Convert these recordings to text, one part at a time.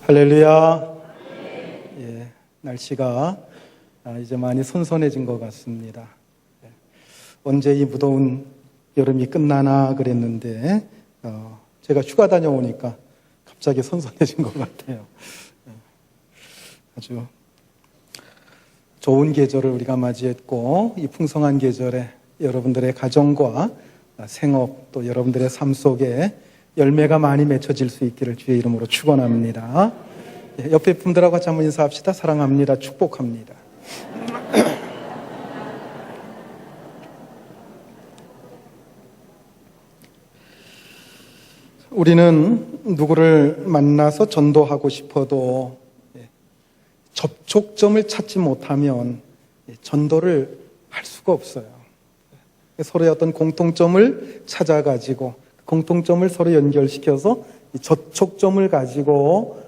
할렐루야. 날씨가 이제 많이 선선해진 것 같습니다. 언제 이 무더운 여름이 끝나나 그랬는데 제가 휴가 다녀오니까 갑자기 선선해진 것 같아요. 아주 좋은 계절을 우리가 맞이했고, 이 풍성한 계절에 여러분들의 가정과 생업, 또 여러분들의 삶 속에 열매가 많이 맺혀질 수 있기를 주의 이름으로 축원합니다. 옆에 분들하고 같이 한번 인사합시다. 사랑합니다. 축복합니다. 우리는 누구를 만나서 전도하고 싶어도 접촉점을 찾지 못하면 전도를 할 수가 없어요. 서로의 어떤 공통점을 찾아가지고 공통점을 서로 연결시켜서 접촉점을 가지고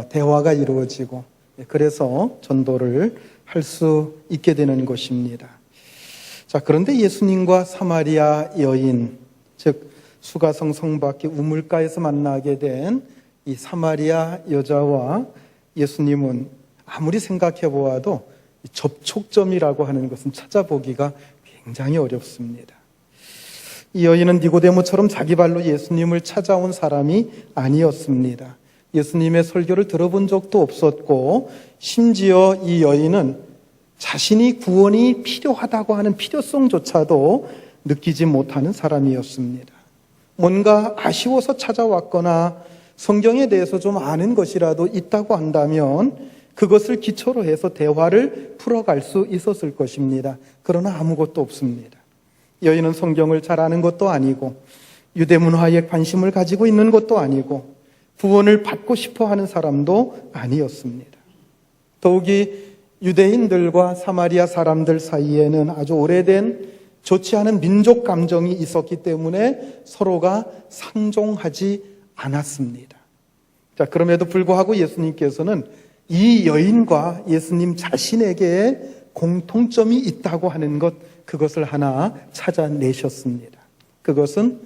대화가 이루어지고, 그래서 전도를 할 수 있게 되는 것입니다. 자, 그런데 예수님과 사마리아 여인, 즉 수가성 성 밖의 우물가에서 만나게 된 이 사마리아 여자와 예수님은 아무리 생각해 보아도 접촉점이라고 하는 것은 찾아보기가 굉장히 어렵습니다. 이 여인은 니고데모처럼 자기 발로 예수님을 찾아온 사람이 아니었습니다. 예수님의 설교를 들어본 적도 없었고, 심지어 이 여인은 자신이 구원이 필요하다고 하는 필요성조차도 느끼지 못하는 사람이었습니다. 뭔가 아쉬워서 찾아왔거나 성경에 대해서 좀 아는 것이라도 있다고 한다면 그것을 기초로 해서 대화를 풀어갈 수 있었을 것입니다. 그러나 아무것도 없습니다. 여인은 성경을 잘 아는 것도 아니고, 유대 문화에 관심을 가지고 있는 것도 아니고, 구원을 받고 싶어 하는 사람도 아니었습니다. 더욱이 유대인들과 사마리아 사람들 사이에는 아주 오래된 좋지 않은 민족 감정이 있었기 때문에 서로가 상종하지 않았습니다. 자, 그럼에도 불구하고 예수님께서는 이 여인과 예수님 자신에게 공통점이 있다고 하는 것, 그것을 하나 찾아내셨습니다. 그것은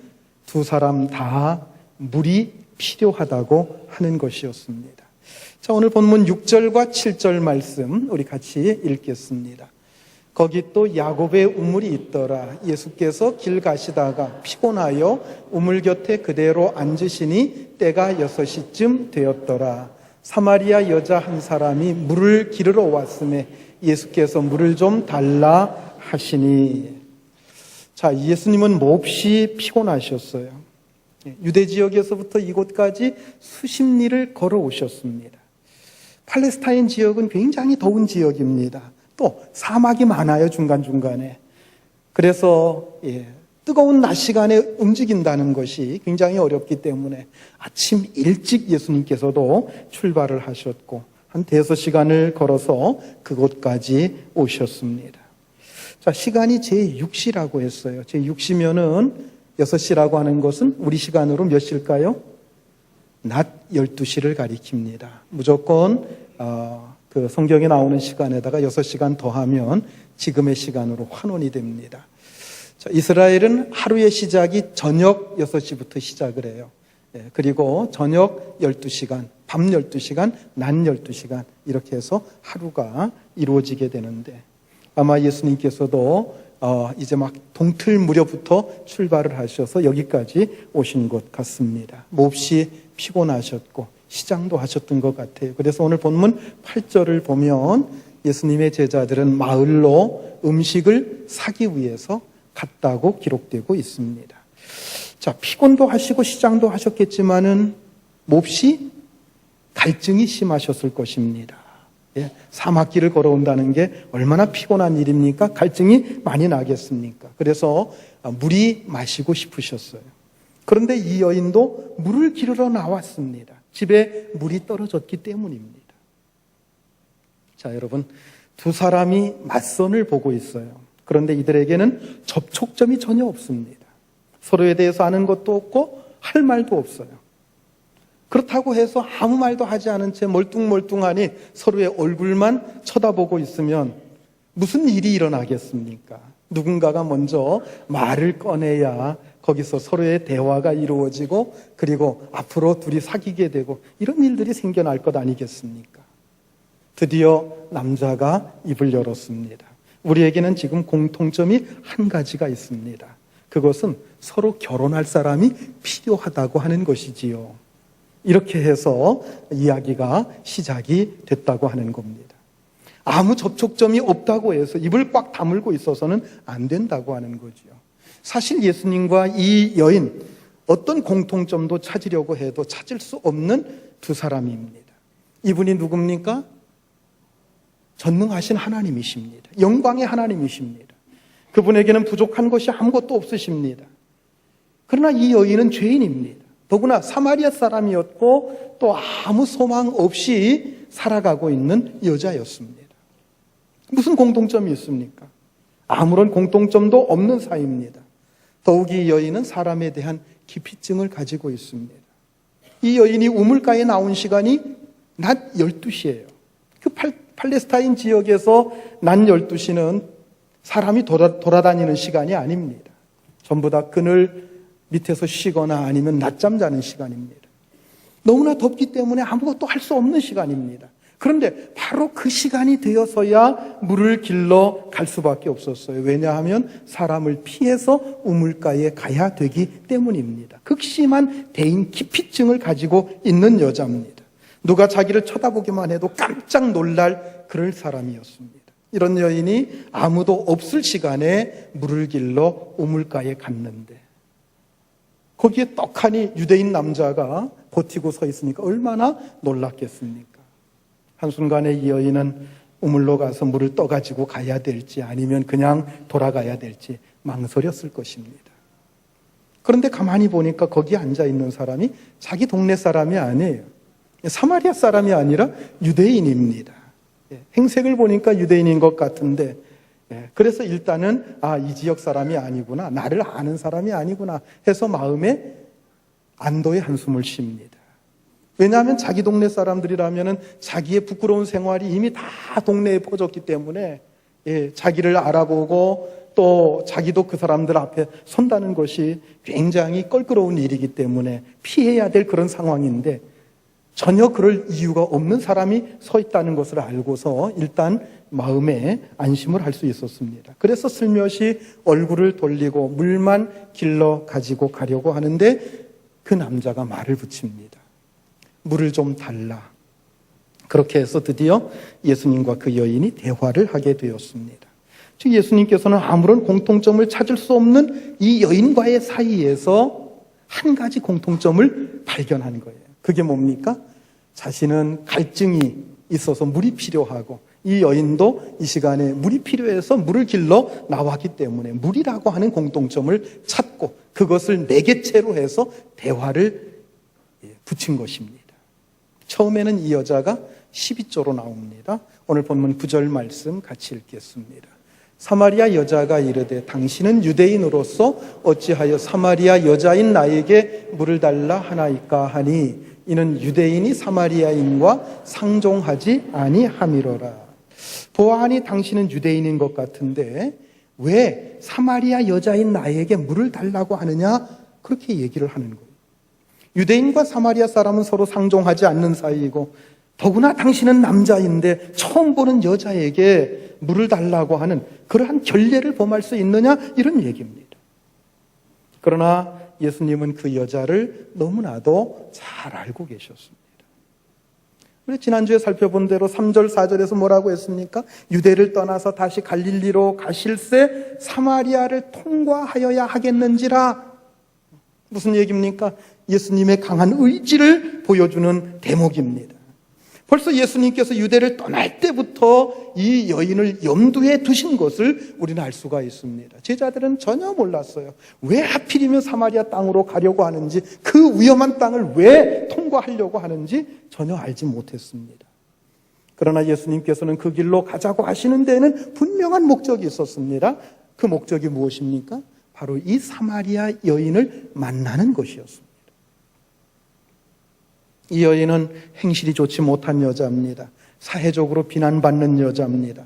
두 사람 다 물이 필요하다고 하는 것이었습니다. 자, 오늘 본문 6절과 7절 말씀 우리 같이 읽겠습니다. 거기 또 야곱의 우물이 있더라. 예수께서 길 가시다가 피곤하여 우물 곁에 그대로 앉으시니 때가 6시쯤 되었더라. 사마리아 여자 한 사람이 물을 기르러 왔음에 예수께서 물을 좀 달라 하시니. 자, 예수님은 몹시 피곤하셨어요. 유대 지역에서부터 이곳까지 수십 리를 걸어오셨습니다. 팔레스타인 지역은 굉장히 더운 지역입니다. 또 사막이 많아요, 중간중간에. 그래서 뜨거운 낮 시간에 움직인다는 것이 굉장히 어렵기 때문에 아침 일찍 예수님께서도 출발을 하셨고 한 5시간을 걸어서 그곳까지 오셨습니다. 자, 시간이 제6시라고 했어요. 제6시면은 6시라고 하는 것은 우리 시간으로 몇 시일까요? 낮 12시를 가리킵니다. 무조건 그 성경에 나오는 시간에다가 6시간 더하면 지금의 시간으로 환원이 됩니다. 자, 이스라엘은 하루의 시작이 저녁 6시부터 시작을 해요. 그리고 저녁 12시간, 밤 12시간, 낮 12시간 이렇게 해서 하루가 이루어지게 되는데, 아마 예수님께서도 이제 막 동틀 무렵부터 출발을 하셔서 여기까지 오신 것 같습니다. 몹시 피곤하셨고 시장도 하셨던 것 같아요. 그래서 오늘 본문 8절을 보면 예수님의 제자들은 마을로 음식을 사기 위해서 갔다고 기록되고 있습니다. 자, 피곤도 하시고 시장도 하셨겠지만은 몹시 갈증이 심하셨을 것입니다. 사막길을 걸어온다는 게 얼마나 피곤한 일입니까? 갈증이 많이 나겠습니까? 그래서 물이 마시고 싶으셨어요. 그런데 이 여인도 물을 기르러 나왔습니다. 집에 물이 떨어졌기 때문입니다. 자, 여러분, 두 사람이 맞선을 보고 있어요. 그런데 이들에게는 접촉점이 전혀 없습니다. 서로에 대해서 아는 것도 없고 할 말도 없어요. 그렇다고 해서 아무 말도 하지 않은 채 멀뚱멀뚱하니 서로의 얼굴만 쳐다보고 있으면 무슨 일이 일어나겠습니까? 누군가가 먼저 말을 꺼내야 거기서 서로의 대화가 이루어지고 그리고 앞으로 둘이 사귀게 되고 이런 일들이 생겨날 것 아니겠습니까? 드디어 남자가 입을 열었습니다. 우리에게는 지금 공통점이 한 가지가 있습니다. 그것은 서로 결혼할 사람이 필요하다고 하는 것이지요. 이렇게 해서 이야기가 시작이 됐다고 하는 겁니다. 아무 접촉점이 없다고 해서 입을 꽉 다물고 있어서는 안 된다고 하는 거지요. 사실 예수님과 이 여인 어떤 공통점도 찾으려고 해도 찾을 수 없는 두 사람입니다. 이분이 누굽니까? 전능하신 하나님이십니다. 영광의 하나님이십니다. 그분에게는 부족한 것이 아무것도 없으십니다. 그러나 이 여인은 죄인입니다. 더구나 사마리아 사람이었고 또 아무 소망 없이 살아가고 있는 여자였습니다. 무슨 공통점이 있습니까? 아무런 공통점도 없는 사이입니다. 더욱이 이 여인은 사람에 대한 기피증을 가지고 있습니다. 이 여인이 우물가에 나온 시간이 낮 12시예요. 그 팔레스타인 지역에서 낮 12시는 사람이 돌아다니는 시간이 아닙니다. 전부 다 그늘 밑에서 쉬거나 아니면 낮잠 자는 시간입니다. 너무나 덥기 때문에 아무것도 할 수 없는 시간입니다. 그런데 바로 그 시간이 되어서야 물을 길러 갈 수밖에 없었어요. 왜냐하면 사람을 피해서 우물가에 가야 되기 때문입니다. 극심한 대인 기피증을 가지고 있는 여자입니다. 누가 자기를 쳐다보기만 해도 깜짝 놀랄 그럴 사람이었습니다. 이런 여인이 아무도 없을 시간에 물을 길러 우물가에 갔는데 거기에 떡하니 유대인 남자가 버티고 서 있으니까 얼마나 놀랐겠습니까? 한순간에 이 여인은 우물로 가서 물을 떠가지고 가야 될지 아니면 그냥 돌아가야 될지 망설였을 것입니다. 그런데 가만히 보니까 거기에 앉아있는 사람이 자기 동네 사람이 아니에요. 사마리아 사람이 아니라 유대인입니다. 행색을 보니까 유대인인 것 같은데 그래서 일단은 이 지역 사람이 아니구나, 나를 아는 사람이 아니구나 해서 마음에 안도의 한숨을 쉽니다. 왜냐하면 자기 동네 사람들이라면 자기의 부끄러운 생활이 이미 다 동네에 퍼졌기 때문에 자기를 알아보고 또 자기도 그 사람들 앞에 선다는 것이 굉장히 껄끄러운 일이기 때문에 피해야 될 그런 상황인데 전혀 그럴 이유가 없는 사람이 서 있다는 것을 알고서 일단 마음에 안심을 할 수 있었습니다. 그래서 슬며시 얼굴을 돌리고 물만 길러 가지고 가려고 하는데 그 남자가 말을 붙입니다. 물을 좀 달라. 그렇게 해서 드디어 예수님과 그 여인이 대화를 하게 되었습니다. 즉 예수님께서는 아무런 공통점을 찾을 수 없는 이 여인과의 사이에서 한 가지 공통점을 발견한 거예요. 그게 뭡니까? 자신은 갈증이 있어서 물이 필요하고 이 여인도 이 시간에 물이 필요해서 물을 길러 나왔기 때문에 물이라고 하는 공통점을 찾고 그것을 매개체로 해서 대화를 붙인 것입니다. 처음에는 이 여자가 12조로 나옵니다. 오늘 본문 9절 말씀 같이 읽겠습니다. 사마리아 여자가 이르되 당신은 유대인으로서 어찌하여 사마리아 여자인 나에게 물을 달라 하나이까 하니 이는 유대인이 사마리아인과 상종하지 아니함이로라. 보아하니 당신은 유대인인 것 같은데 왜 사마리아 여자인 나에게 물을 달라고 하느냐 그렇게 얘기를 하는 거예요. 유대인과 사마리아 사람은 서로 상종하지 않는 사이이고 더구나 당신은 남자인데 처음 보는 여자에게 물을 달라고 하는 그러한 결례를 범할 수 있느냐 이런 얘기입니다. 그러나 예수님은 그 여자를 너무나도 잘 알고 계셨습니다. 우리 지난주에 살펴본 대로 3절 4절에서 뭐라고 했습니까? 유대를 떠나서 다시 갈릴리로 가실새 사마리아를 통과하여야 하겠는지라. 무슨 얘기입니까? 예수님의 강한 의지를 보여주는 대목입니다. 벌써 예수님께서 유대를 떠날 때부터 이 여인을 염두에 두신 것을 우리는 알 수가 있습니다. 제자들은 전혀 몰랐어요. 왜 하필이면 사마리아 땅으로 가려고 하는지, 그 위험한 땅을 왜 통과하려고 하는지 전혀 알지 못했습니다. 그러나 예수님께서는 그 길로 가자고 하시는 데에는 분명한 목적이 있었습니다. 그 목적이 무엇입니까? 바로 이 사마리아 여인을 만나는 것이었습니다. 이 여인은 행실이 좋지 못한 여자입니다. 사회적으로 비난받는 여자입니다.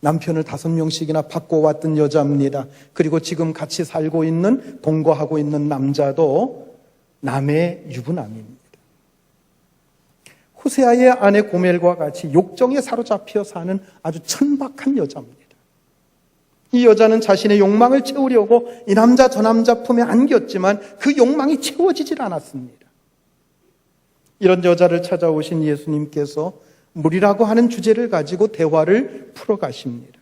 남편을 5명씩이나 바꿔왔던 여자입니다. 그리고 지금 같이 살고 있는, 동거하고 있는 남자도 남의 유부남입니다. 호세아의 아내 고멜과 같이 욕정에 사로잡혀 사는 아주 천박한 여자입니다. 이 여자는 자신의 욕망을 채우려고 이 남자 저 남자 품에 안겼지만 그 욕망이 채워지질 않았습니다. 이런 여자를 찾아오신 예수님께서 물이라고 하는 주제를 가지고 대화를 풀어가십니다.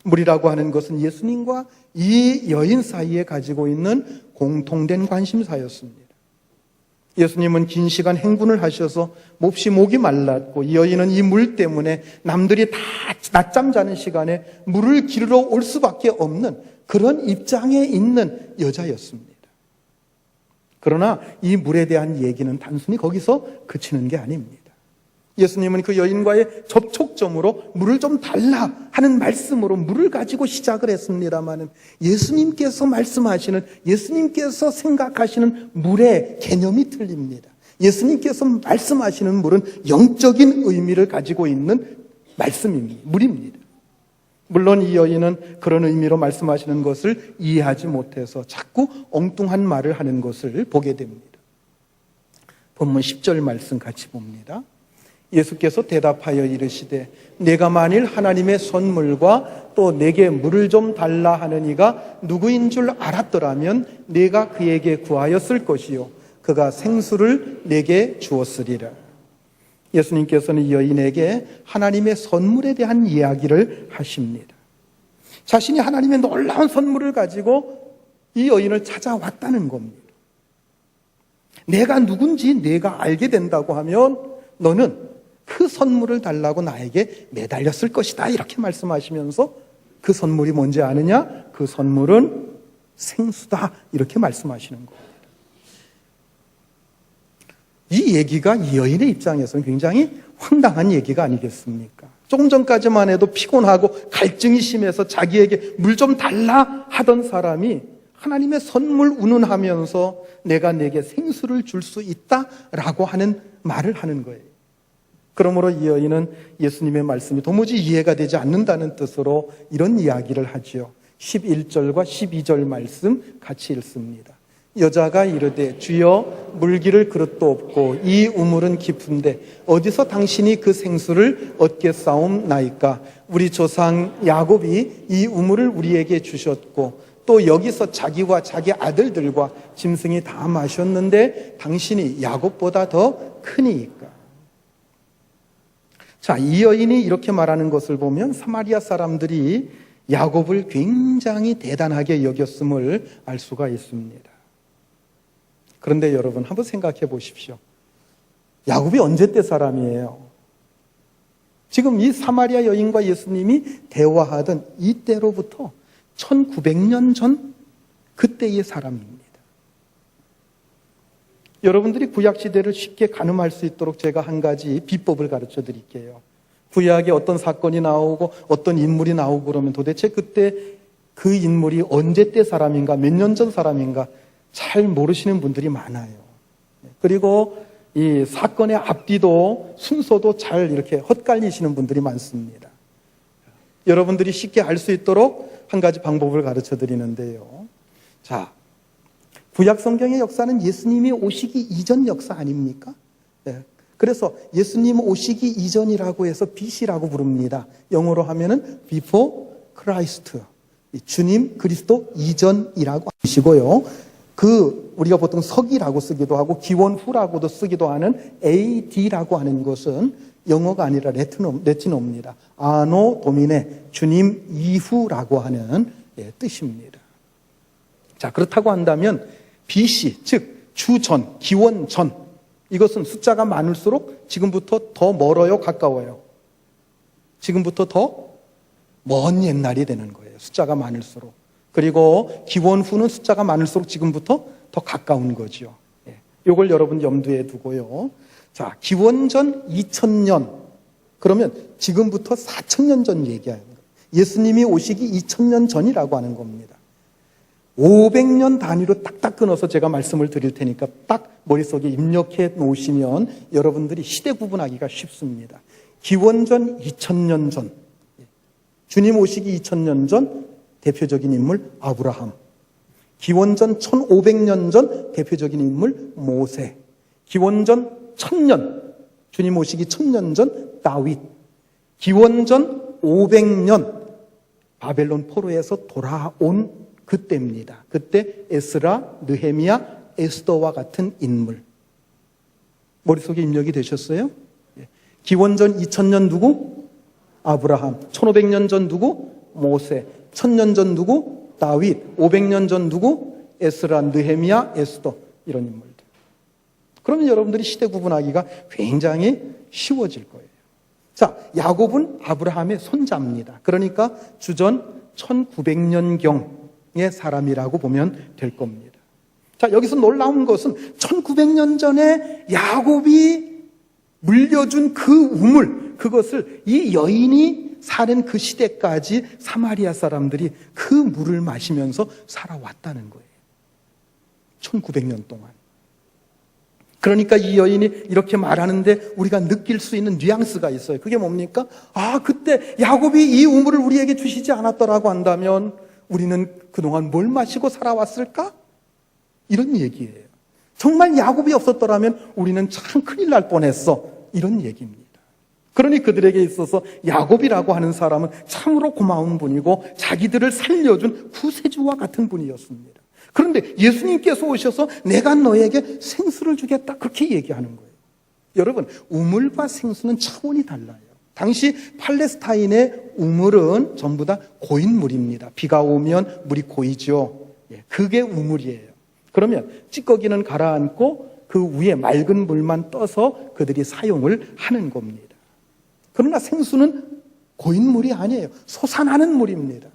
물이라고 하는 것은 예수님과 이 여인 사이에 가지고 있는 공통된 관심사였습니다. 예수님은 긴 시간 행군을 하셔서 몹시 목이 말랐고 이 여인은 이 물 때문에 남들이 다 낮잠 자는 시간에 물을 기르러 올 수밖에 없는 그런 입장에 있는 여자였습니다. 그러나 이 물에 대한 얘기는 단순히 거기서 그치는 게 아닙니다. 예수님은 그 여인과의 접촉점으로 물을 좀 달라 하는 말씀으로 물을 가지고 시작을 했습니다만 예수님께서 말씀하시는, 예수님께서 생각하시는 물의 개념이 틀립니다. 예수님께서 말씀하시는 물은 영적인 의미를 가지고 있는 말씀입니다. 물입니다. 물론 이 여인은 그런 의미로 말씀하시는 것을 이해하지 못해서 자꾸 엉뚱한 말을 하는 것을 보게 됩니다. 본문 10절 말씀 같이 봅니다. 예수께서 대답하여 이르시되 내가 만일 하나님의 선물과 또 내게 물을 좀 달라 하는 이가 누구인 줄 알았더라면 내가 그에게 구하였을 것이요 그가 생수를 내게 주었으리라. 예수님께서는 이 여인에게 하나님의 선물에 대한 이야기를 하십니다. 자신이 하나님의 놀라운 선물을 가지고 이 여인을 찾아왔다는 겁니다. 내가 누군지 내가 알게 된다고 하면 너는 그 선물을 달라고 나에게 매달렸을 것이다. 이렇게 말씀하시면서 그 선물이 뭔지 아느냐? 그 선물은 생수다. 이렇게 말씀하시는 겁니다. 이 얘기가 이 여인의 입장에서는 굉장히 황당한 얘기가 아니겠습니까? 조금 전까지만 해도 피곤하고 갈증이 심해서 자기에게 물 좀 달라 하던 사람이 하나님의 선물 운운하면서 내가 내게 생수를 줄 수 있다라고 하는 말을 하는 거예요. 그러므로 이 여인은 예수님의 말씀이 도무지 이해가 되지 않는다는 뜻으로 이런 이야기를 하지요. 11절과 12절 말씀 같이 읽습니다. 여자가 이르되 주여 물기를 그릇도 없고 이 우물은 깊은데 어디서 당신이 그 생수를 얻겠사옵나이까? 우리 조상 야곱이 이 우물을 우리에게 주셨고 또 여기서 자기와 자기 아들들과 짐승이 다 마셨는데 당신이 야곱보다 더 크니이까? 자, 이 여인이 이렇게 말하는 것을 보면 사마리아 사람들이 야곱을 굉장히 대단하게 여겼음을 알 수가 있습니다. 그런데 여러분 한번 생각해 보십시오. 야곱이 언제 때 사람이에요? 지금 이 사마리아 여인과 예수님이 대화하던 이때로부터 1900년 전 그때의 사람입니다. 여러분들이 구약시대를 쉽게 가늠할 수 있도록 제가 한 가지 비법을 가르쳐 드릴게요. 구약에 어떤 사건이 나오고 어떤 인물이 나오고 그러면 도대체 그때 그 인물이 언제 때 사람인가, 몇 년 전 사람인가 잘 모르시는 분들이 많아요. 그리고 이 사건의 앞뒤도 순서도 잘 이렇게 헛갈리시는 분들이 많습니다. 여러분들이 쉽게 알 수 있도록 한 가지 방법을 가르쳐 드리는데요. 자, 구약 성경의 역사는 예수님이 오시기 이전 역사 아닙니까? 네. 그래서 예수님 오시기 이전이라고 해서 BC라고 부릅니다. 영어로 하면은 before Christ. 주님 그리스도 이전이라고 하시고요. 우리가 보통 서기라고 쓰기도 하고 기원 후라고도 쓰기도 하는 AD라고 하는 것은 영어가 아니라 레티노입니다. 아노 도미네, 주님 이후라고 하는 뜻입니다. 자, 그렇다고 한다면 BC, 즉 주전, 기원 전, 이것은 숫자가 많을수록 지금부터 더 멀어요, 가까워요? 지금부터 더 먼 옛날이 되는 거예요. 숫자가 많을수록. 그리고 기원 후는 숫자가 많을수록 지금부터 더 가까운 거죠. 이걸 여러분 염두에 두고요. 자, 기원 전 2000년, 그러면 지금부터 4000년 전 얘기하는 거예요. 예수님이 오시기 2000년 전이라고 하는 겁니다. 500년 단위로 딱딱 끊어서 제가 말씀을 드릴 테니까 딱 머릿속에 입력해 놓으시면 여러분들이 시대 구분하기가 쉽습니다. 기원전 2000년 전, 주님 오시기 2000년 전 대표적인 인물 아브라함, 기원전 1500년 전 대표적인 인물 모세, 기원전 1000년, 주님 오시기 1000년 전 다윗, 기원전 500년 바벨론 포로에서 돌아온 그때입니다. 그때 에스라, 느헤미야, 에스더와 같은 인물. 머릿속에 입력이 되셨어요? 기원전 2000년 누구? 아브라함. 1500년 전 누구? 모세. 1000년 전 누구? 다윗. 500년 전 누구? 에스라, 느헤미야, 에스더. 이런 인물들. 그러면 여러분들이 시대 구분하기가 굉장히 쉬워질 거예요. 자, 야곱은 아브라함의 손자입니다. 그러니까 주전 1900년경의 사람이라고 보면 될 겁니다. 자, 여기서 놀라운 것은 1900년 전에 야곱이 물려준 그 우물, 그것을 이 여인이 사는 그 시대까지 사마리아 사람들이 그 물을 마시면서 살아왔다는 거예요. 1900년 동안. 그러니까 이 여인이 이렇게 말하는데 우리가 느낄 수 있는 뉘앙스가 있어요. 그게 뭡니까? 아, 그때 야곱이 이 우물을 우리에게 주시지 않았더라고 한다면 우리는 그동안 뭘 마시고 살아왔을까? 이런 얘기예요. 정말 야곱이 없었더라면 우리는 참 큰일 날 뻔했어. 이런 얘기입니다. 그러니 그들에게 있어서 야곱이라고 하는 사람은 참으로 고마운 분이고 자기들을 살려준 구세주와 같은 분이었습니다. 그런데 예수님께서 오셔서 내가 너에게 생수를 주겠다, 그렇게 얘기하는 거예요. 여러분, 우물과 생수는 차원이 달라요. 당시 팔레스타인의 우물은 전부 다 고인물입니다. 비가 오면 물이 고이죠. 그게 우물이에요. 그러면 찌꺼기는 가라앉고 그 위에 맑은 물만 떠서 그들이 사용을 하는 겁니다. 그러나 생수는 고인물이 아니에요. 솟아나는 물입니다.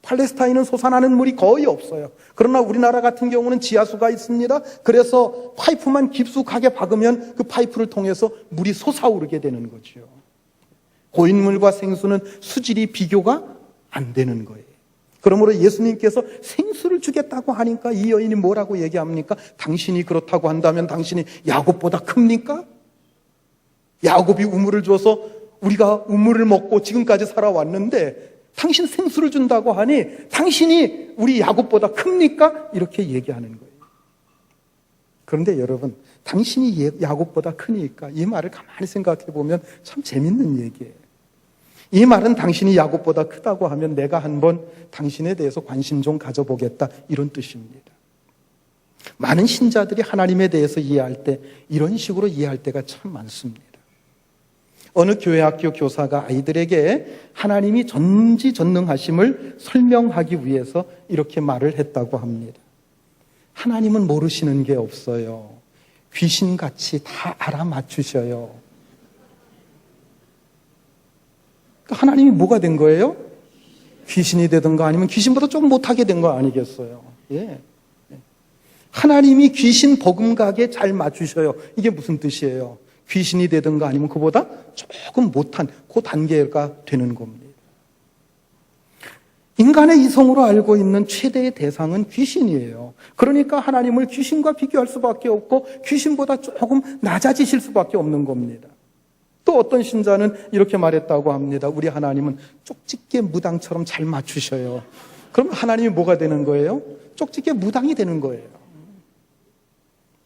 팔레스타인은 솟아나는 물이 거의 없어요. 그러나 우리나라 같은 경우는 지하수가 있습니다. 그래서 파이프만 깊숙하게 박으면 그 파이프를 통해서 물이 솟아오르게 되는 거죠. 고인물과 생수는 수질이 비교가 안 되는 거예요. 그러므로 예수님께서 생수를 주겠다고 하니까 이 여인이 뭐라고 얘기합니까? 당신이 그렇다고 한다면 당신이 야곱보다 큽니까? 야곱이 우물을 줘서 우리가 우물을 먹고 지금까지 살아왔는데 당신 생수를 준다고 하니 당신이 우리 야곱보다 큽니까? 이렇게 얘기하는 거예요. 그런데 여러분, 당신이 야곱보다 크니까 이 말을 가만히 생각해 보면 참 재밌는 얘기예요. 이 말은 당신이 야곱보다 크다고 하면 내가 한번 당신에 대해서 관심 좀 가져보겠다, 이런 뜻입니다. 많은 신자들이 하나님에 대해서 이해할 때 이런 식으로 이해할 때가 참 많습니다. 어느 교회학교 교사가 아이들에게 하나님이 전지전능하심을 설명하기 위해서 이렇게 말을 했다고 합니다. 하나님은 모르시는 게 없어요. 귀신같이 다 알아맞추셔요. 하나님이 뭐가 된 거예요? 귀신이 되든가 아니면 귀신보다 조금 못하게 된 거 아니겠어요? 예. 하나님이 귀신 버금가게 잘 맞추셔요. 이게 무슨 뜻이에요? 귀신이 되든가 아니면 그보다 조금 못한 그 단계가 되는 겁니다. 인간의 이성으로 알고 있는 최대의 대상은 귀신이에요. 그러니까 하나님을 귀신과 비교할 수밖에 없고 귀신보다 조금 낮아지실 수밖에 없는 겁니다. 또 어떤 신자는 이렇게 말했다고 합니다. 우리 하나님은 쪽집게 무당처럼 잘 맞추셔요. 그럼 하나님이 뭐가 되는 거예요? 쪽집게 무당이 되는 거예요.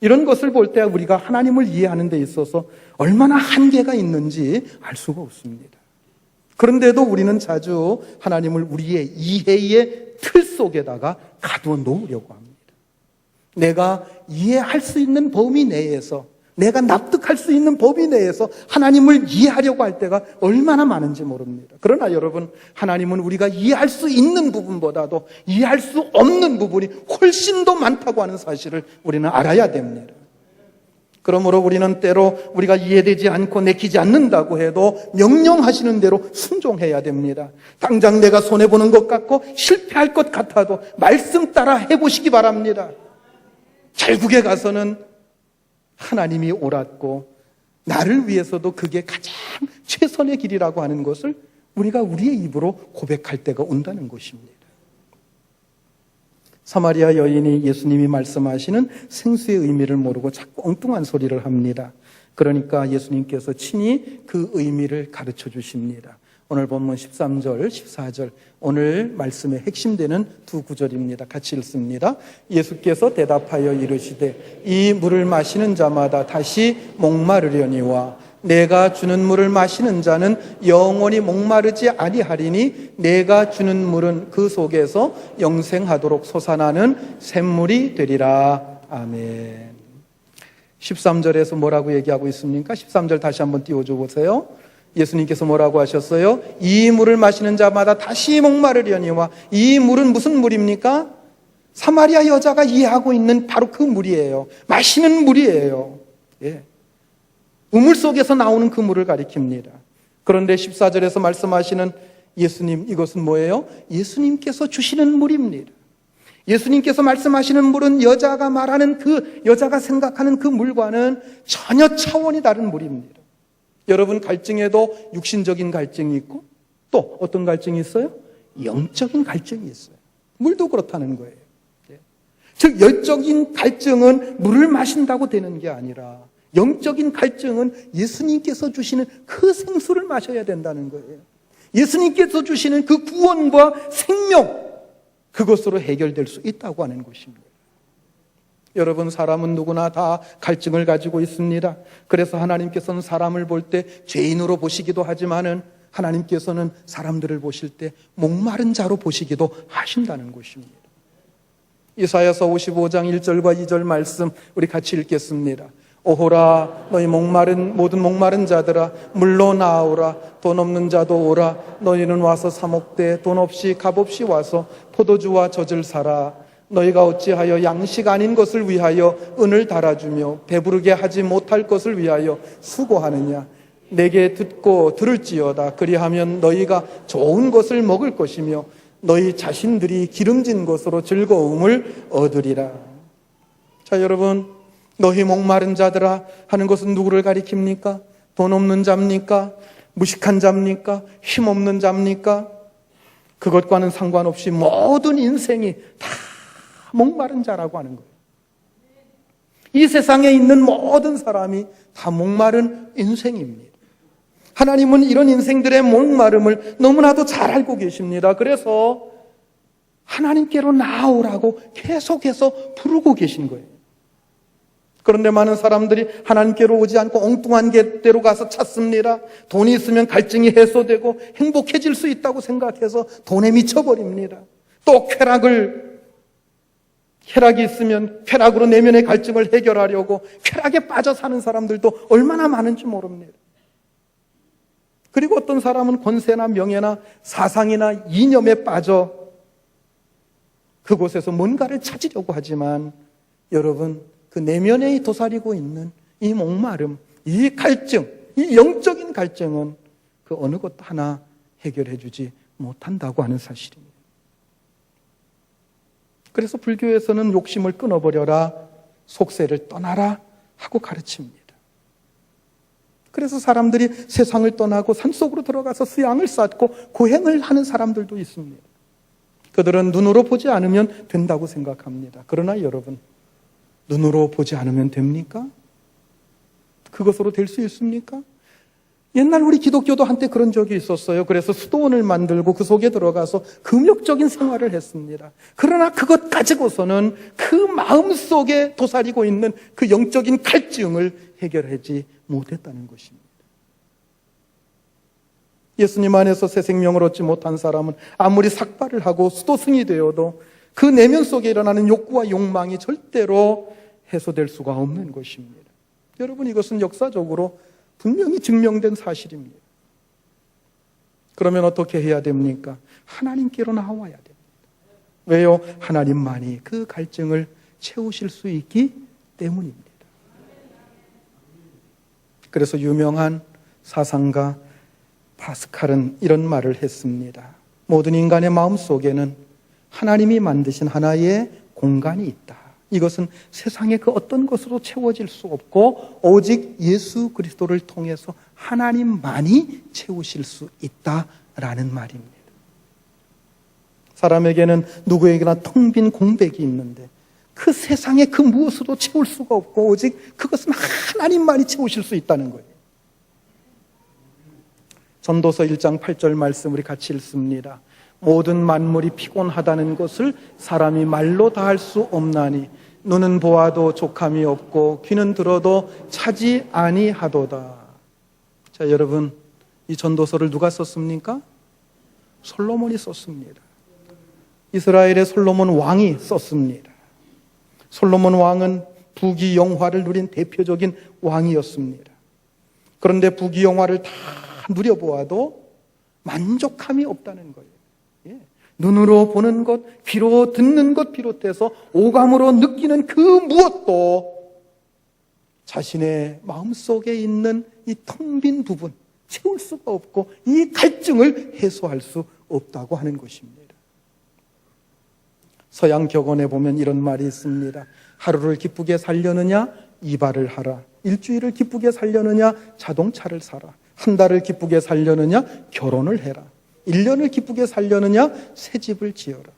이런 것을 볼 때 우리가 하나님을 이해하는 데 있어서 얼마나 한계가 있는지 알 수가 없습니다. 그런데도 우리는 자주 하나님을 우리의 이해의 틀 속에다가 가두어 놓으려고 합니다. 내가 이해할 수 있는 범위 내에서, 내가 납득할 수 있는 범위 내에서 하나님을 이해하려고 할 때가 얼마나 많은지 모릅니다. 그러나 여러분, 하나님은 우리가 이해할 수 있는 부분보다도 이해할 수 없는 부분이 훨씬 더 많다고 하는 사실을 우리는 알아야 됩니다. 그러므로 우리는 때로 우리가 이해되지 않고 내키지 않는다고 해도 명령하시는 대로 순종해야 됩니다. 당장 내가 손해보는 것 같고 실패할 것 같아도 말씀 따라 해보시기 바랍니다. 결국에 가서는 하나님이 옳았고 나를 위해서도 그게 가장 최선의 길이라고 하는 것을 우리가 우리의 입으로 고백할 때가 온다는 것입니다. 사마리아 여인이 예수님이 말씀하시는 생수의 의미를 모르고 자꾸 엉뚱한 소리를 합니다. 그러니까 예수님께서 친히 그 의미를 가르쳐 주십니다. 오늘 본문 13절, 14절, 오늘 말씀의 핵심되는 두 구절입니다. 같이 읽습니다. 예수께서 대답하여 이르시되 이 물을 마시는 자마다 다시 목마르려니와 내가 주는 물을 마시는 자는 영원히 목마르지 아니하리니 내가 주는 물은 그 속에서 영생하도록 솟아나는 샘물이 되리라. 아멘. 13절에서 뭐라고 얘기하고 있습니까? 13절 다시 한번 띄워줘 보세요. 예수님께서 뭐라고 하셨어요? 이 물을 마시는 자마다 다시 목마르려니와, 이 물은 무슨 물입니까? 사마리아 여자가 이해하고 있는 바로 그 물이에요. 마시는 물이에요. 예. 우물 속에서 나오는 그 물을 가리킵니다. 그런데 14절에서 말씀하시는 예수님, 이것은 뭐예요? 예수님께서 주시는 물입니다. 예수님께서 말씀하시는 물은 여자가 말하는 여자가 생각하는 그 물과는 전혀 차원이 다른 물입니다. 여러분, 갈증에도 육신적인 갈증이 있고 또 어떤 갈증이 있어요? 영적인 갈증이 있어요. 물도 그렇다는 거예요. 즉, 영적인 갈증은 물을 마신다고 되는 게 아니라 영적인 갈증은 예수님께서 주시는 그 생수를 마셔야 된다는 거예요. 예수님께서 주시는 그 구원과 생명, 그것으로 해결될 수 있다고 하는 것입니다. 여러분, 사람은 누구나 다 갈증을 가지고 있습니다. 그래서 하나님께서는 사람을 볼 때 죄인으로 보시기도 하지만은 하나님께서는 사람들을 보실 때 목마른 자로 보시기도 하신다는 것입니다. 이사야서 55장 1절과 2절 말씀 우리 같이 읽겠습니다. 오호라, 너희 모든 목마른 자들아, 물로 나아오라. 돈 없는 자도 오라. 너희는 와서 사 먹되 돈 없이 값없이 와서 포도주와 젖을 사라. 너희가 어찌하여 양식 아닌 것을 위하여 은을 달아주며 배부르게 하지 못할 것을 위하여 수고하느냐. 내게 듣고 들을지어다. 그리하면 너희가 좋은 것을 먹을 것이며 너희 자신들이 기름진 것으로 즐거움을 얻으리라. 자, 여러분, 너희 목마른 자들아 하는 것은 누구를 가리킵니까? 돈 없는 자입니까? 무식한 자입니까? 힘없는 자입니까? 그것과는 상관없이 모든 인생이 다 목마른 자라고 하는 거예요. 이 세상에 있는 모든 사람이 다 목마른 인생입니다. 하나님은 이런 인생들의 목마름을 너무나도 잘 알고 계십니다. 그래서 하나님께로 나아오라고 계속해서 부르고 계신 거예요. 그런데 많은 사람들이 하나님께로 오지 않고 엉뚱한 데로 가서 찾습니다. 돈이 있으면 갈증이 해소되고 행복해질 수 있다고 생각해서 돈에 미쳐버립니다. 또 쾌락이 있으면 쾌락으로 내면의 갈증을 해결하려고 쾌락에 빠져 사는 사람들도 얼마나 많은지 모릅니다. 그리고 어떤 사람은 권세나 명예나 사상이나 이념에 빠져 그곳에서 뭔가를 찾으려고 하지만 여러분, 그 내면에 도사리고 있는 이 목마름, 이 갈증, 이 영적인 갈증은 그 어느 것 하나 해결해 주지 못한다고 하는 사실입니다. 그래서 불교에서는 욕심을 끊어버려라, 속세를 떠나라 하고 가르칩니다. 그래서 사람들이 세상을 떠나고 산속으로 들어가서 수양을 쌓고 고행을 하는 사람들도 있습니다. 그들은 눈으로 보지 않으면 된다고 생각합니다. 그러나 여러분, 눈으로 보지 않으면 됩니까? 그것으로 될 수 있습니까? 옛날 우리 기독교도 한때 그런 적이 있었어요. 그래서 수도원을 만들고 그 속에 들어가서 금욕적인 생활을 했습니다. 그러나 그것 가지고서는 그 마음속에 도사리고 있는 그 영적인 갈증을 해결하지 못했다는 것입니다. 예수님 안에서 새 생명을 얻지 못한 사람은 아무리 삭발을 하고 수도승이 되어도 그 내면 속에 일어나는 욕구와 욕망이 절대로 해소될 수가 없는 것입니다. 여러분, 이것은 역사적으로 분명히 증명된 사실입니다. 그러면 어떻게 해야 됩니까? 하나님께로 나와야 됩니다. 왜요? 하나님만이 그 갈증을 채우실 수 있기 때문입니다. 그래서 유명한 사상가 파스칼은 이런 말을 했습니다. 모든 인간의 마음속에는 하나님이 만드신 하나의 공간이 있다. 이것은 세상의 그 어떤 것으로 채워질 수 없고 오직 예수 그리스도를 통해서 하나님만이 채우실 수 있다라는 말입니다. 사람에게는 누구에게나 텅 빈 공백이 있는데 그 세상에 그 무엇으로 채울 수가 없고 오직 그것은 하나님만이 채우실 수 있다는 거예요. 전도서 1장 8절 말씀 우리 같이 읽습니다. 모든 만물이 피곤하다는 것을 사람이 말로 다 할 수 없나니 눈은 보아도 족함이 없고 귀는 들어도 차지 아니하도다. 자, 여러분, 이 전도서를 누가 썼습니까? 솔로몬이 썼습니다. 이스라엘의 솔로몬 왕이 썼습니다. 솔로몬 왕은 부귀영화를 누린 대표적인 왕이었습니다. 그런데 부귀영화를 다 누려보아도 만족함이 없다는 거예요. 예. 눈으로 보는 것, 귀로 듣는 것 비롯해서 오감으로 느끼는 그 무엇도 자신의 마음속에 있는 이 텅 빈 부분, 채울 수가 없고 이 갈증을 해소할 수 없다고 하는 것입니다. 서양 격언에 보면 이런 말이 있습니다. 하루를 기쁘게 살려느냐? 이발을 하라. 일주일을 기쁘게 살려느냐? 자동차를 사라. 한 달을 기쁘게 살려느냐? 결혼을 해라. 1년을 기쁘게 살려느냐? 새 집을 지어라.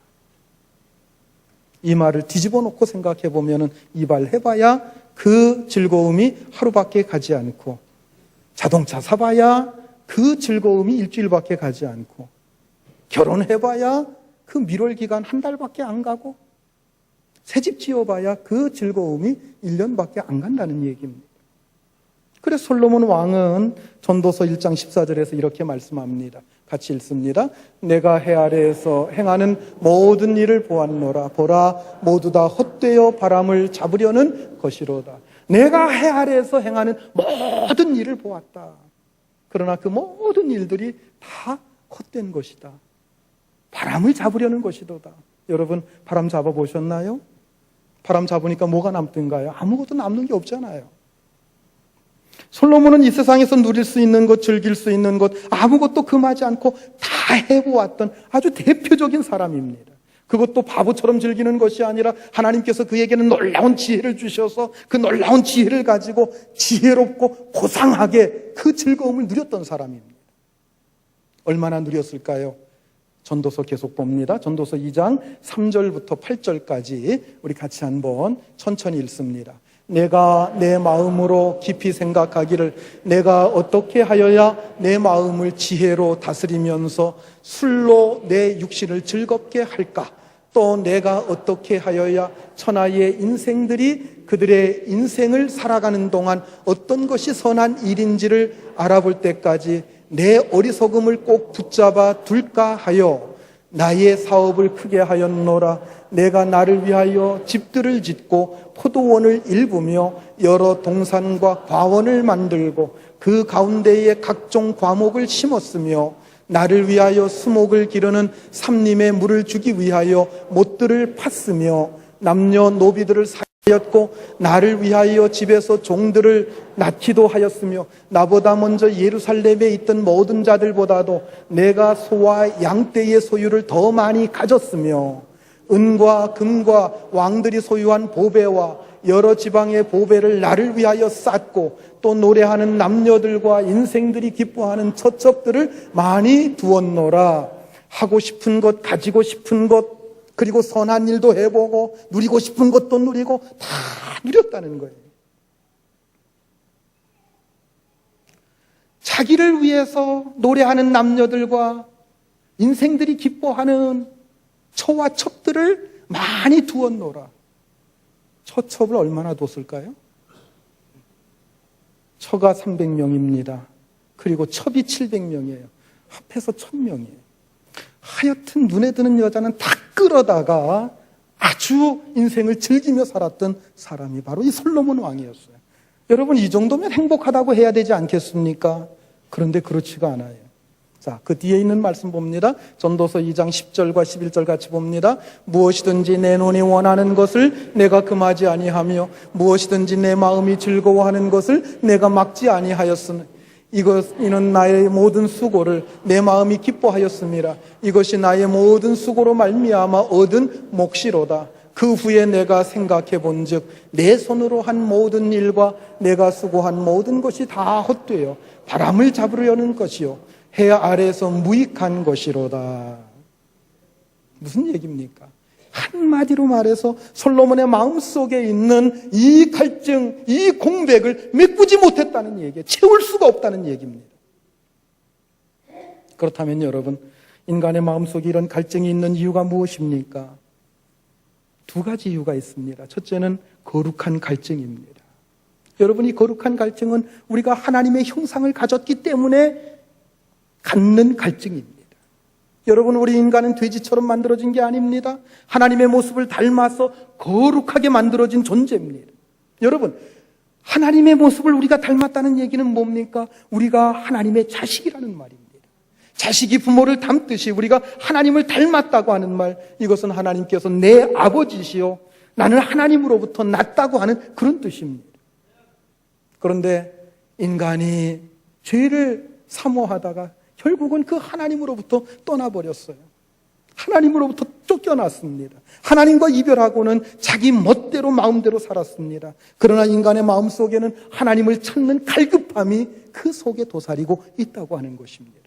이 말을 뒤집어 놓고 생각해 보면 이발해봐야 그 즐거움이 하루밖에 가지 않고, 자동차 사봐야 그 즐거움이 일주일밖에 가지 않고, 결혼해봐야 그 미룰 기간 한 달밖에 안 가고, 새집 지어봐야 그 즐거움이 1년밖에 안 간다는 얘기입니다. 그래서 솔로몬 왕은 전도서 1장 14절에서 이렇게 말씀합니다. 같이 읽습니다. 내가 해 아래에서 행하는 모든 일을 보았노라. 보라, 모두 다 헛되어 바람을 잡으려는 것이로다. 내가 해 아래에서 행하는 모든 일을 보았다. 그러나 그 모든 일들이 다 헛된 것이다. 바람을 잡으려는 것이로다. 여러분, 바람 잡아보셨나요? 바람 잡으니까 뭐가 남던가요? 아무것도 남는 게 없잖아요. 솔로몬은 이 세상에서 누릴 수 있는 것, 즐길 수 있는 것 아무것도 금하지 않고 다 해보았던 아주 대표적인 사람입니다. 그것도 바보처럼 즐기는 것이 아니라 하나님께서 그에게는 놀라운 지혜를 주셔서 그 놀라운 지혜를 가지고 지혜롭고 고상하게 그 즐거움을 누렸던 사람입니다. 얼마나 누렸을까요? 전도서 계속 봅니다. 전도서 2장 3절부터 8절까지 우리 같이 한번 천천히 읽습니다. 내가 내 마음으로 깊이 생각하기를 내가 어떻게 하여야 내 마음을 지혜로 다스리면서 술로 내 육신을 즐겁게 할까? 또 내가 어떻게 하여야 천하의 인생들이 그들의 인생을 살아가는 동안 어떤 것이 선한 일인지를 알아볼 때까지 내 어리석음을 꼭 붙잡아 둘까 하여 나의 사업을 크게 하였노라. 내가 나를 위하여 집들을 짓고 포도원을 일구며 여러 동산과 과원을 만들고 그 가운데에 각종 과목을 심었으며 나를 위하여 수목을 기르는 삼림에 물을 주기 위하여 못들을 팠으며 남녀 노비들을 사였고 나를 위하여 집에서 종들을 낳기도 하였으며 나보다 먼저 예루살렘에 있던 모든 자들보다도 내가 소와 양떼의 소유를 더 많이 가졌으며 은과 금과 왕들이 소유한 보배와 여러 지방의 보배를 나를 위하여 쌓고 또 노래하는 남녀들과 인생들이 기뻐하는 처첩들을 많이 두었노라. 하고 싶은 것, 가지고 싶은 것, 그리고 선한 일도 해보고 누리고 싶은 것도 누리고 다 누렸다는 거예요. 자기를 위해서 노래하는 남녀들과 인생들이 기뻐하는 처와 첩들을 많이 두었노라. 처첩을 얼마나 뒀을까요? 처가 300명입니다. 그리고 첩이 700명이에요. 합해서 1000명이에요. 하여튼 눈에 드는 여자는 다 끌어다가 아주 인생을 즐기며 살았던 사람이 바로 이 솔로몬 왕이었어요. 여러분, 이 정도면 행복하다고 해야 되지 않겠습니까? 그런데 그렇지가 않아요. 자, 그 뒤에 있는 말씀 봅니다. 전도서 2장 10절과 11절 같이 봅니다. 무엇이든지 내 눈이 원하는 것을 내가 금하지 아니하며 무엇이든지 내 마음이 즐거워하는 것을 내가 막지 아니하였으니 이는 나의 모든 수고를 내 마음이 기뻐하였습니다. 이것이 나의 모든 수고로 말미암아 얻은 몫이로다. 그 후에 내가 생각해 본즉 내 손으로 한 모든 일과 내가 수고한 모든 것이 다 헛되어 바람을 잡으려는 것이요 해 아래에서 무익한 것이로다. 무슨 얘기입니까? 한마디로 말해서 솔로몬의 마음속에 있는 이 갈증, 이 공백을 메꾸지 못했다는 얘기예요. 채울 수가 없다는 얘기입니다. 그렇다면 여러분, 인간의 마음속에 이런 갈증이 있는 이유가 무엇입니까? 두 가지 이유가 있습니다. 첫째는 거룩한 갈증입니다. 여러분, 이 거룩한 갈증은 우리가 하나님의 형상을 가졌기 때문에 갖는 갈증입니다. 여러분, 우리 인간은 돼지처럼 만들어진 게 아닙니다. 하나님의 모습을 닮아서 거룩하게 만들어진 존재입니다. 여러분, 하나님의 모습을 우리가 닮았다는 얘기는 뭡니까? 우리가 하나님의 자식이라는 말입니다. 자식이 부모를 닮듯이 우리가 하나님을 닮았다고 하는 말, 이것은 하나님께서 내 아버지시요 나는 하나님으로부터 낫다고 하는 그런 뜻입니다. 그런데 인간이 죄를 사모하다가 결국은 그 하나님으로부터 떠나버렸어요. 하나님으로부터 쫓겨났습니다. 하나님과 이별하고는 자기 멋대로 마음대로 살았습니다. 그러나 인간의 마음속에는 하나님을 찾는 갈급함이 그 속에 도사리고 있다고 하는 것입니다.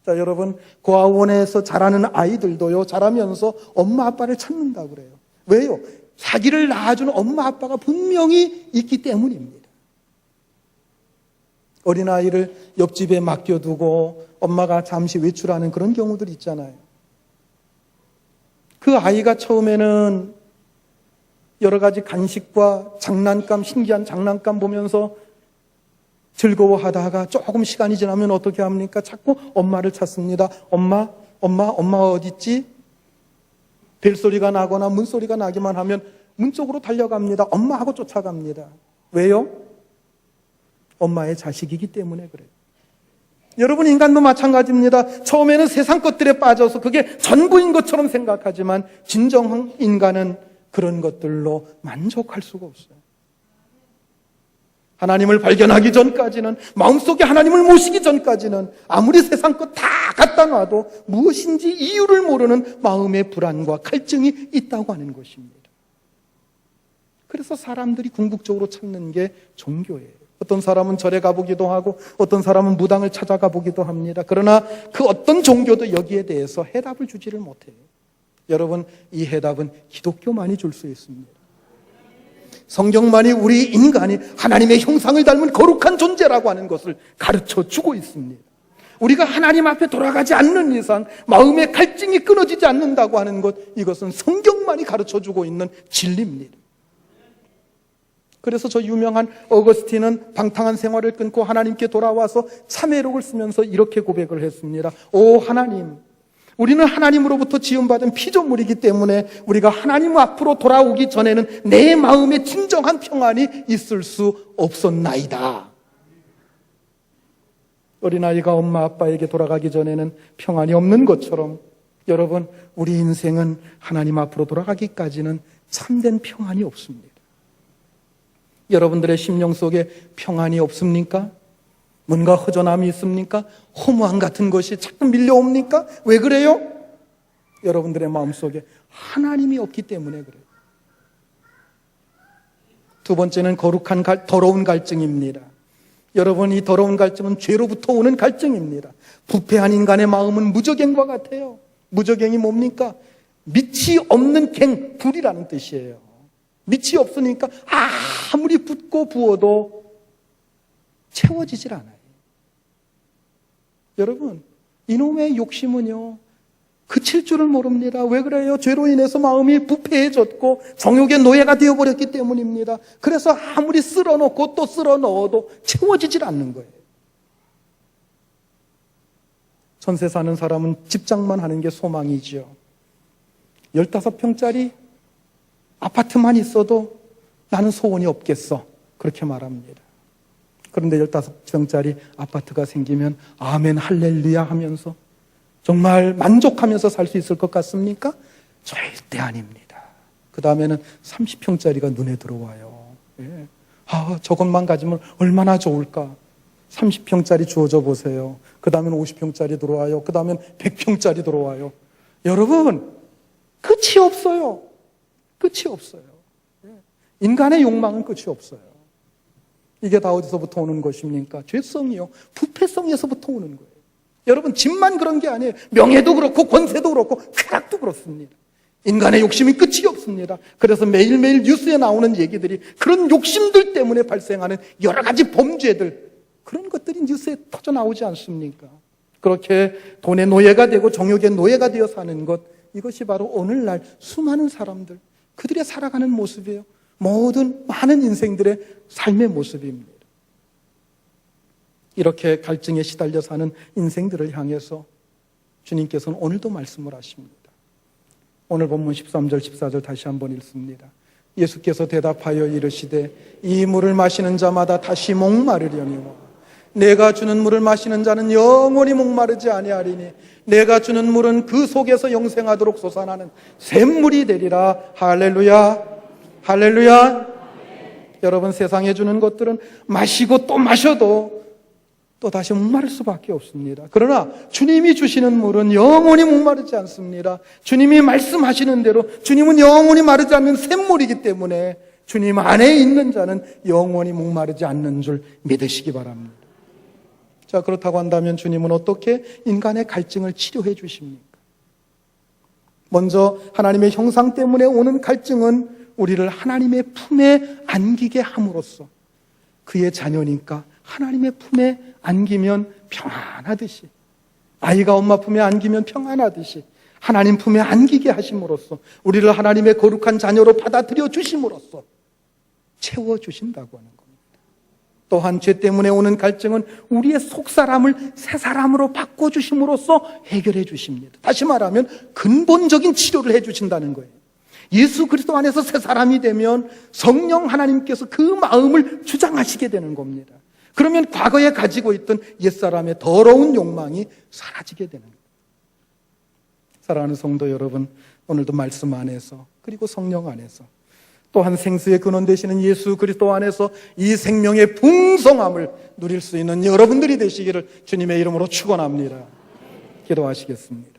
자, 여러분, 고아원에서 자라는 아이들도요, 자라면서 엄마 아빠를 찾는다고 그래요. 왜요? 자기를 낳아주는 엄마 아빠가 분명히 있기 때문입니다. 어린아이를 옆집에 맡겨두고 엄마가 잠시 외출하는 그런 경우들 있잖아요. 그 아이가 처음에는 여러 가지 간식과 장난감, 신기한 장난감 보면서 즐거워하다가 조금 시간이 지나면 어떻게 합니까? 자꾸 엄마를 찾습니다. 엄마 어디 있지? 벨소리가 나거나 문소리가 나기만 하면 문 쪽으로 달려갑니다. 엄마하고 쫓아갑니다. 왜요? 엄마의 자식이기 때문에 그래요. 여러분, 인간도 마찬가지입니다. 처음에는 세상 것들에 빠져서 그게 전부인 것처럼 생각하지만 진정한 인간은 그런 것들로 만족할 수가 없어요. 하나님을 발견하기 전까지는, 마음속에 하나님을 모시기 전까지는 아무리 세상 것 다 갖다 놔도 무엇인지 이유를 모르는 마음의 불안과 갈증이 있다고 하는 것입니다. 그래서 사람들이 궁극적으로 찾는 게 종교예요. 어떤 사람은 절에 가보기도 하고 어떤 사람은 무당을 찾아가 보기도 합니다. 그러나 그 어떤 종교도 여기에 대해서 해답을 주지를 못해요. 여러분, 이 해답은 기독교만이 줄 수 있습니다. 성경만이 우리 인간이 하나님의 형상을 닮은 거룩한 존재라고 하는 것을 가르쳐 주고 있습니다. 우리가 하나님 앞에 돌아가지 않는 이상 마음의 갈증이 끊어지지 않는다고 하는 것, 이것은 성경만이 가르쳐 주고 있는 진리입니다. 그래서 저 유명한 어거스틴은 방탕한 생활을 끊고 하나님께 돌아와서 참회록을 쓰면서 이렇게 고백을 했습니다. 오 하나님, 우리는 하나님으로부터 지음받은 피조물이기 때문에 우리가 하나님 앞으로 돌아오기 전에는 내 마음에 진정한 평안이 있을 수 없었나이다. 어린아이가 엄마 아빠에게 돌아가기 전에는 평안이 없는 것처럼 여러분, 우리 인생은 하나님 앞으로 돌아가기까지는 참된 평안이 없습니다. 여러분들의 심령 속에 평안이 없습니까? 뭔가 허전함이 있습니까? 허무함 같은 것이 자꾸 밀려옵니까? 왜 그래요? 여러분들의 마음속에 하나님이 없기 때문에 그래요. 두 번째는 거룩한 더러운 갈증입니다. 여러분, 이 더러운 갈증은 죄로부터 오는 갈증입니다. 부패한 인간의 마음은 무저갱과 같아요. 무저갱이 뭡니까? 밑이 없는 갱, 불이라는 뜻이에요. 밑이 없으니까 아무리 붓고 부어도 채워지질 않아요. 여러분, 이놈의 욕심은요, 그칠 줄을 모릅니다. 왜 그래요? 죄로 인해서 마음이 부패해졌고 정욕의 노예가 되어버렸기 때문입니다. 그래서 아무리 쓸어놓고 또 쓸어넣어도 채워지질 않는 거예요. 전세 사는 사람은 집장만 하는 게 소망이지요. 15평짜리 아파트만 있어도 나는 소원이 없겠어, 그렇게 말합니다. 그런데 15평짜리 아파트가 생기면 아멘 할렐루야 하면서 정말 만족하면서 살 수 있을 것 같습니까? 절대 아닙니다. 그 다음에는 30평짜리가 눈에 들어와요. 예. 저것만 가지면 얼마나 좋을까. 30평짜리 주어져 보세요. 그 다음엔 50평짜리 들어와요. 그 다음엔 100평짜리 들어와요. 여러분, 끝이 없어요. 끝이 없어요. 인간의 욕망은 끝이 없어요. 이게 다 어디서부터 오는 것입니까? 죄성이요, 부패성에서부터 오는 거예요. 여러분, 집만 그런 게 아니에요. 명예도 그렇고 권세도 그렇고 쾌락도 그렇습니다. 인간의 욕심이 끝이 없습니다. 그래서 매일매일 뉴스에 나오는 얘기들이 그런 욕심들 때문에 발생하는 여러 가지 범죄들, 그런 것들이 뉴스에 터져 나오지 않습니까? 그렇게 돈의 노예가 되고 정욕의 노예가 되어 사는 것, 이것이 바로 오늘날 수많은 사람들, 그들의 살아가는 모습이에요. 많은 인생들의 삶의 모습입니다. 이렇게 갈증에 시달려 사는 인생들을 향해서 주님께서는 오늘도 말씀을 하십니다. 오늘 본문 13절, 14절 다시 한번 읽습니다. 예수께서 대답하여 이르시되 이 물을 마시는 자마다 다시 목마르려니와 내가 주는 물을 마시는 자는 영원히 목마르지 아니하리니 내가 주는 물은 그 속에서 영생하도록 솟아나는 샘물이 되리라. 할렐루야, 할렐루야. 여러분, 세상에 주는 것들은 마시고 또 마셔도 또 다시 목마를 수밖에 없습니다. 그러나 주님이 주시는 물은 영원히 목마르지 않습니다. 주님이 말씀하시는 대로 주님은 영원히 마르지 않는 샘물이기 때문에 주님 안에 있는 자는 영원히 목마르지 않는 줄 믿으시기 바랍니다. 자, 그렇다고 한다면 주님은 어떻게 인간의 갈증을 치료해 주십니까? 먼저 하나님의 형상 때문에 오는 갈증은 우리를 하나님의 품에 안기게 함으로써 그의 자녀니까 하나님의 품에 안기면 평안하듯이, 아이가 엄마 품에 안기면 평안하듯이 하나님 품에 안기게 하심으로써 우리를 하나님의 거룩한 자녀로 받아들여 주심으로써 채워주신다고 하는 겁니다. 또한 죄 때문에 오는 갈증은 우리의 속사람을 새 사람으로 바꿔주심으로써 해결해 주십니다. 다시 말하면 근본적인 치료를 해주신다는 거예요. 예수 그리스도 안에서 새 사람이 되면 성령 하나님께서 그 마음을 주장하시게 되는 겁니다. 그러면 과거에 가지고 있던 옛사람의 더러운 욕망이 사라지게 되는 거예요. 사랑하는 성도 여러분, 오늘도 말씀 안에서 그리고 성령 안에서 또한 생수의 근원 되시는 예수 그리스도 안에서 이 생명의 풍성함을 누릴 수 있는 여러분들이 되시기를 주님의 이름으로 축원합니다. 기도하시겠습니다.